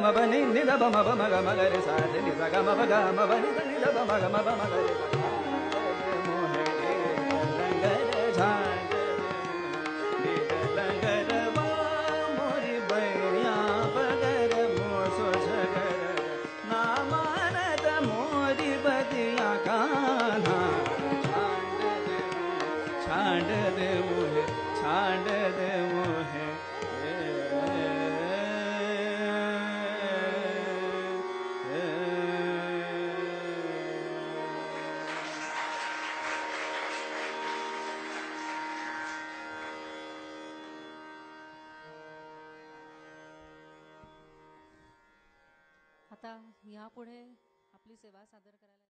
म प नि नि द प म प म ग म ग रे सा रे नि सा ग म प ग म प नि द नि द प म ग म प म ग रे सा मोहे लंगर झांड दीद लंगर वा मोरी बैया पगर मोसो झगर ना मानत मोरी बदिया कान्हा छांड दे मोहे छांड दे मोहे आता यापुढे आपली सेवा सादर करायला